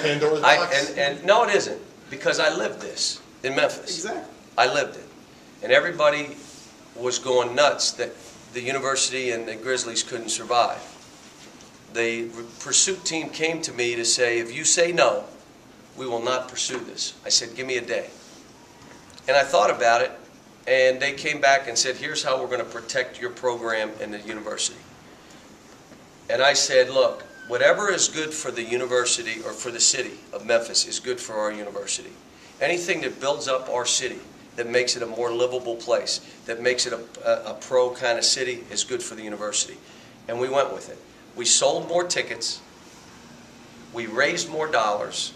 Pandora's box. And no, it isn't, because I lived this in Memphis. Exactly. I lived it. And everybody was going nuts that the university and the Grizzlies couldn't survive. The pursuit team came to me to say, if you say no, we will not pursue this. I said, give me a day. And I thought about it, and they came back and said, here's how we're going to protect your program and the university. And I said, look, whatever is good for the university or for the city of Memphis is good for our university. Anything that builds up our city, that makes it a more livable place, that makes it a pro kind of city is good for the university. And we went with it. We sold more tickets. We raised more dollars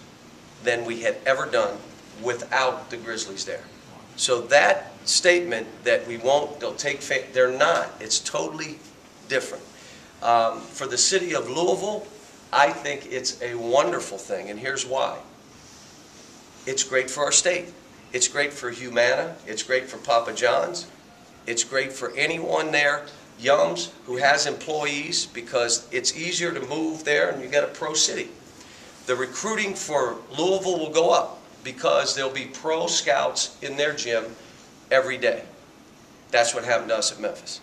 than we had ever done without the Grizzlies there. So that statement that we won't, they'll take, they're not. It's totally different. For the city of Louisville, I think it's a wonderful thing, and here's why. It's great for our state. It's great for Humana. It's great for Papa John's. It's great for anyone there, Yums, who has employees, because it's easier to move there and you got a pro city. The recruiting for Louisville will go up because there'll be pro scouts in their gym every day. That's what happened to us at Memphis.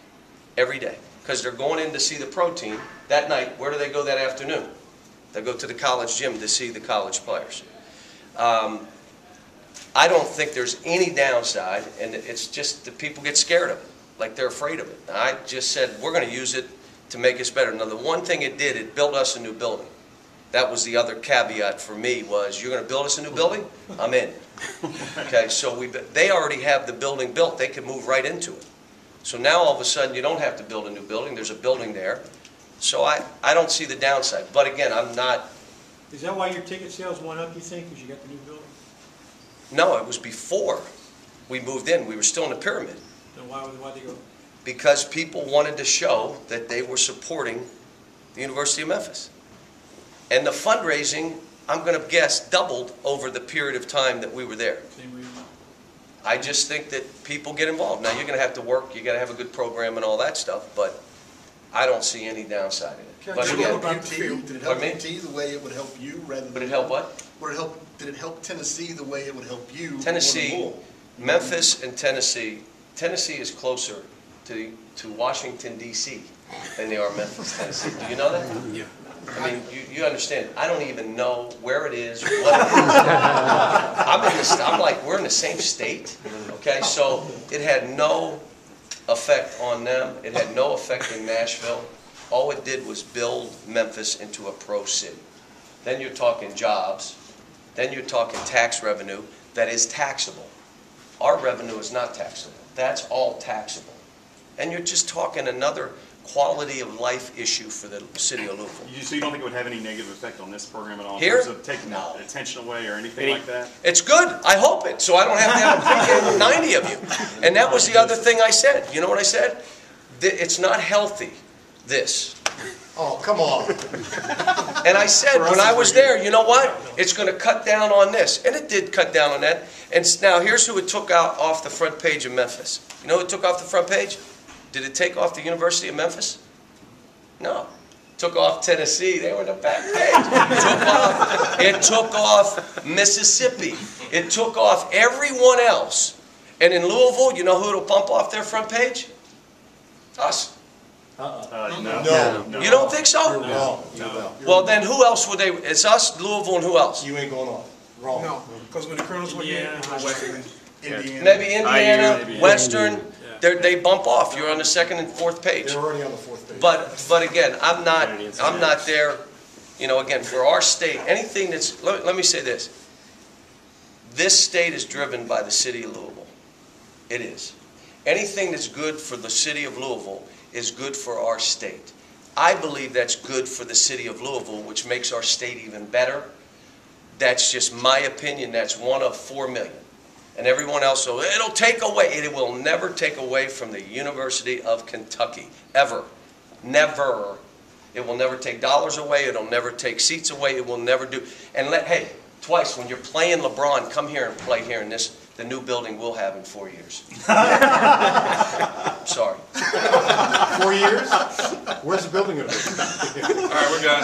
Every day. Because they're going in to see the pro team that night. Where do they go that afternoon? They go to the college gym to see the college players. I don't think there's any downside, and it's just that people get scared of it, like they're afraid of it. And I just said, we're going to use it to make us better. Now, the one thing it did, it built us a new building. That was the other caveat for me was, you're going to build us a new building? I'm in. Okay, so they already have the building built. They can move right into it. So now all of a sudden you don't have to build a new building. There's a building there. So I don't see the downside. But again, I'm not... Is that why your ticket sales went up, you think, because you got the new building? No, it was before we moved in. We were still in the pyramid. Then why'd they go? Because people wanted to show that they were supporting the University of Memphis. And the fundraising, I'm going to guess, doubled over the period of time that we were there. Same reason. I just think that people get involved. Now, you're going to have to work, you got to have a good program and all that stuff, but I don't see any downside in it. But again, Did it help UT the way it would help you rather than... Would it help what? Did it help Tennessee the way it would help you? Tennessee, Memphis and Tennessee. Tennessee is closer to Washington, D.C. than they are Memphis, Tennessee. Do you know that? Yeah. I mean, you understand. I don't even know where it is, what it is. I'm like, we're in the same state, okay? So it had no effect on them. It had no effect in Nashville. All it did was build Memphis into a pro city. Then you're talking jobs. Then you're talking tax revenue that is taxable. Our revenue is not taxable. That's all taxable. And you're just talking another quality of life issue for the city of Louisville. So you don't think it would have any negative effect on this program at all? Here? In terms of taking attention away or anything like that? It's good. I hope it. So I don't have to have a big 90 of you. And that was the other thing I said. You know what I said? It's not healthy, this. Oh, come on. And I said, when I was there, you know what? It's going to cut down on this. And it did cut down on that. And now here's who it took out off the front page of Memphis. You know who it took off the front page? Did it take off the University of Memphis? No. It took off Tennessee. They were in the back page. It took off Mississippi. It took off everyone else. And in Louisville, you know who it'll bump off their front page? Us. No. You don't think so? No. Well, then who else would they? It's us, Louisville, and who else? You ain't going on. Wrong. No, because when the Colonels were here, Indiana. Maybe Indiana, IU, Western. They bump off. You're on the second and fourth page. They're already on the fourth page. But again, I'm not there. You know, again, for our state, anything that's. Let me say this. This state is driven by the city of Louisville. It is. Anything that's good for the city of Louisville is good for our state. I believe that's good for the city of Louisville, which makes our state even better. That's just my opinion. That's one of 4 million. And everyone else, will, it'll take away. It will never take away from the University of Kentucky, ever. Never. It will never take dollars away. It'll never take seats away. It will never do. And hey, twice, when you're playing LeBron, come here and play here in the new building we'll have in 4 years. Sorry. 4 years? Where's the building going to be? all right, we're done.